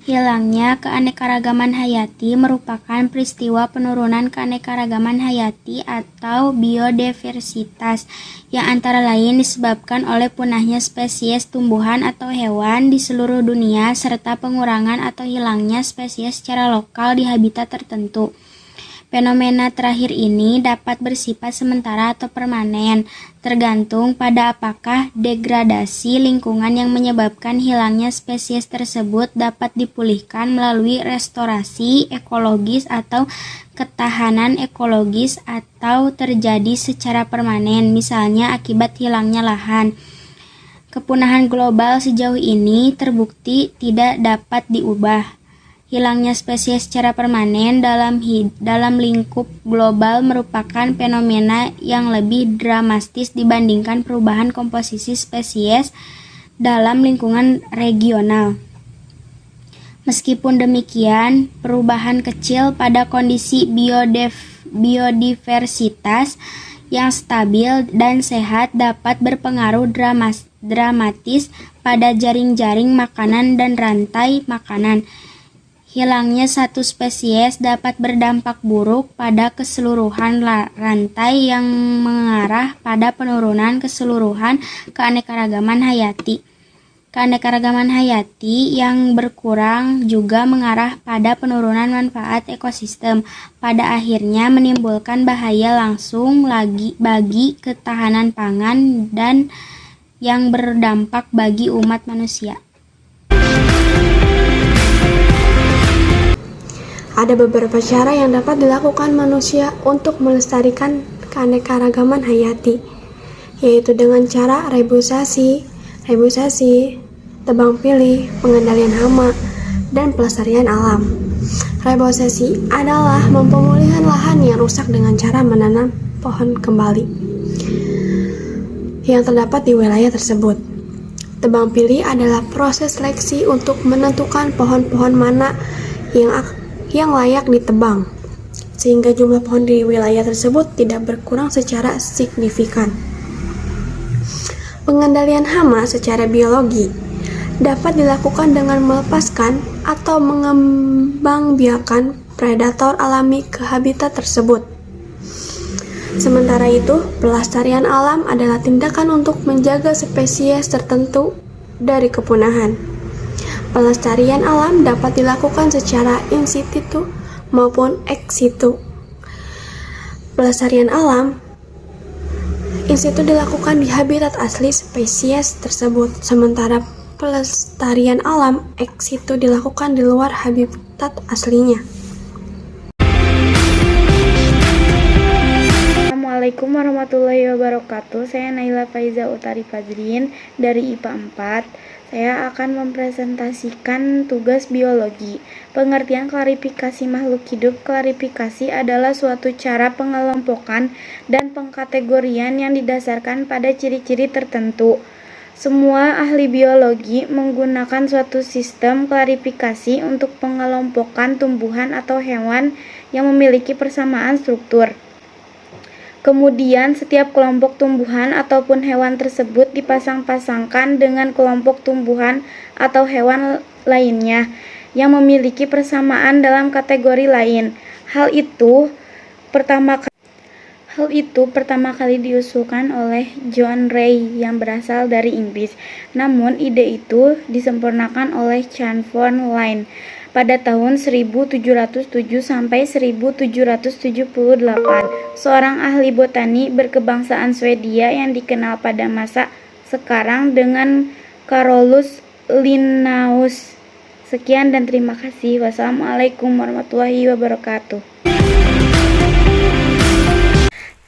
Hilangnya keanekaragaman hayati merupakan peristiwa penurunan keanekaragaman hayati atau biodiversitas yang antara lain disebabkan oleh punahnya spesies tumbuhan atau hewan di seluruh dunia serta pengurangan atau hilangnya spesies secara lokal di habitat tertentu. Fenomena terakhir ini dapat bersifat sementara atau permanen, tergantung pada apakah degradasi lingkungan yang menyebabkan hilangnya spesies tersebut dapat dipulihkan melalui restorasi ekologis atau ketahanan ekologis atau terjadi secara permanen, misalnya akibat hilangnya lahan. Kepunahan global sejauh ini terbukti tidak dapat diubah. Hilangnya spesies secara permanen dalam lingkup global merupakan fenomena yang lebih dramatis dibandingkan perubahan komposisi spesies dalam lingkungan regional. Meskipun demikian, perubahan kecil pada kondisi biodiversitas yang stabil dan sehat dapat berpengaruh dramatis pada jaring-jaring makanan dan rantai makanan. Hilangnya satu spesies dapat berdampak buruk pada keseluruhan rantai yang mengarah pada penurunan keseluruhan keanekaragaman hayati. Keanekaragaman hayati yang berkurang juga mengarah pada penurunan manfaat ekosistem, pada akhirnya menimbulkan bahaya langsung bagi ketahanan pangan dan yang berdampak bagi umat manusia. Ada beberapa cara yang dapat dilakukan manusia untuk melestarikan keanekaragaman hayati, yaitu dengan cara rebusasi, tebang pilih, pengendalian hama, dan pelestarian alam. Rebusasi adalah pemulihan lahan yang rusak dengan cara menanam pohon kembali yang terdapat di wilayah tersebut. Tebang pilih adalah proses seleksi untuk menentukan pohon-pohon mana yang layak ditebang, sehingga jumlah pohon di wilayah tersebut tidak berkurang secara signifikan. Pengendalian hama secara biologi dapat dilakukan dengan melepaskan atau mengembangbiakan predator alami ke habitat tersebut. Sementara itu, pelestarian alam adalah tindakan untuk menjaga spesies tertentu dari kepunahan. Pelestarian alam dapat dilakukan secara in situ maupun ex situ. Pelestarian alam in situ dilakukan di habitat asli spesies tersebut, sementara pelestarian alam ex situ dilakukan di luar habitat aslinya. Assalamualaikum warahmatullahi wabarakatuh. Saya Naila Faiza Utari Fazrin dari IPA 4. Saya akan mempresentasikan tugas biologi. Pengertian klarifikasi makhluk hidup. Klarifikasi adalah suatu cara pengelompokan dan pengkategorian yang didasarkan pada ciri-ciri tertentu. Semua ahli biologi menggunakan suatu sistem klarifikasi untuk pengelompokan tumbuhan atau hewan yang memiliki persamaan struktur. Kemudian, setiap kelompok tumbuhan ataupun hewan tersebut dipasang-pasangkan dengan kelompok tumbuhan atau hewan lainnya yang memiliki persamaan dalam kategori lain. Hal itu pertama kali diusulkan oleh John Ray yang berasal dari Inggris. Namun, ide itu disempurnakan oleh Chan von Linné pada tahun 1707 sampai 1778, seorang ahli botani berkebangsaan Swedia yang dikenal pada masa sekarang dengan Carolus Linnaeus. Sekian dan terima kasih. Wassalamualaikum warahmatullahi wabarakatuh.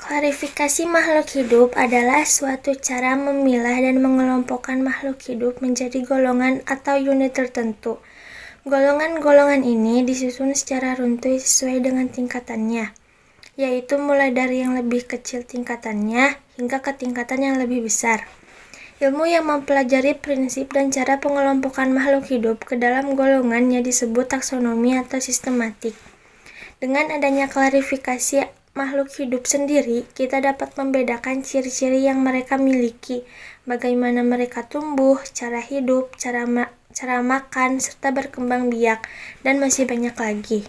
Klarifikasi makhluk hidup adalah suatu cara memilah dan mengelompokkan makhluk hidup menjadi golongan atau unit tertentu. Golongan-golongan ini disusun secara runtuh sesuai dengan tingkatannya, yaitu mulai dari yang lebih kecil tingkatannya hingga ke tingkatan yang lebih besar. Ilmu yang mempelajari prinsip dan cara pengelompokan makhluk hidup ke dalam golongannya disebut taksonomi atau sistematik. Dengan adanya klarifikasi makhluk hidup sendiri, kita dapat membedakan ciri-ciri yang mereka miliki, bagaimana mereka tumbuh, cara hidup, cara makan, serta berkembang biak, dan masih banyak lagi.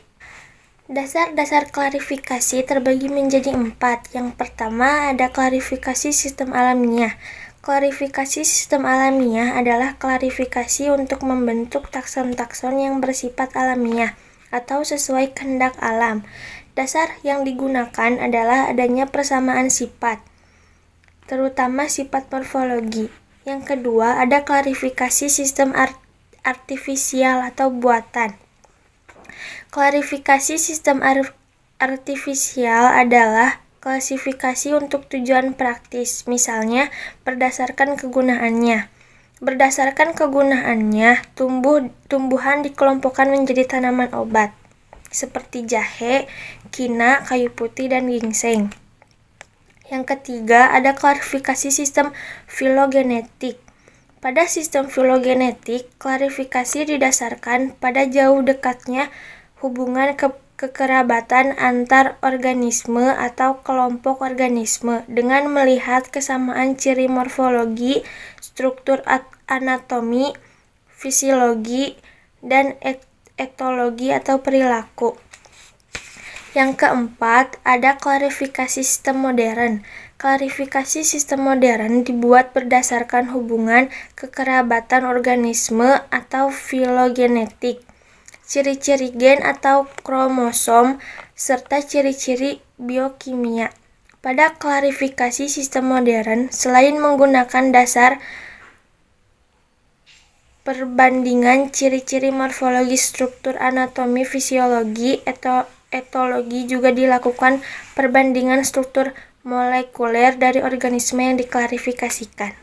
Dasar-dasar klarifikasi terbagi menjadi 4. Yang pertama ada klarifikasi sistem alamiah. Klarifikasi sistem alamiah adalah klarifikasi untuk membentuk takson-takson yang bersifat alamiah atau sesuai kehendak alam. Dasar yang digunakan adalah adanya persamaan sifat, terutama sifat morfologi. Yang kedua, ada klarifikasi sistem artifisial atau buatan. Klarifikasi sistem artifisial adalah klasifikasi untuk tujuan praktis, misalnya berdasarkan kegunaannya. Berdasarkan kegunaannya, tumbuhan dikelompokkan menjadi tanaman obat, seperti jahe, kina, kayu putih, dan ginseng. Yang ketiga, ada klarifikasi sistem filogenetik. Pada sistem filogenetik, klarifikasi didasarkan pada jauh dekatnya hubungan kekerabatan antar organisme atau kelompok organisme dengan melihat kesamaan ciri morfologi, struktur anatomi, fisiologi, dan etologi atau perilaku. Yang keempat, ada klarifikasi sistem modern. Klarifikasi sistem modern dibuat berdasarkan hubungan kekerabatan organisme atau filogenetik, ciri-ciri gen atau kromosom, serta ciri-ciri biokimia. Pada klarifikasi sistem modern, selain menggunakan dasar perbandingan ciri-ciri morfologi, struktur anatomi, fisiologi, etologi, juga dilakukan perbandingan struktur molekuler dari organisme yang diklarifikasikan.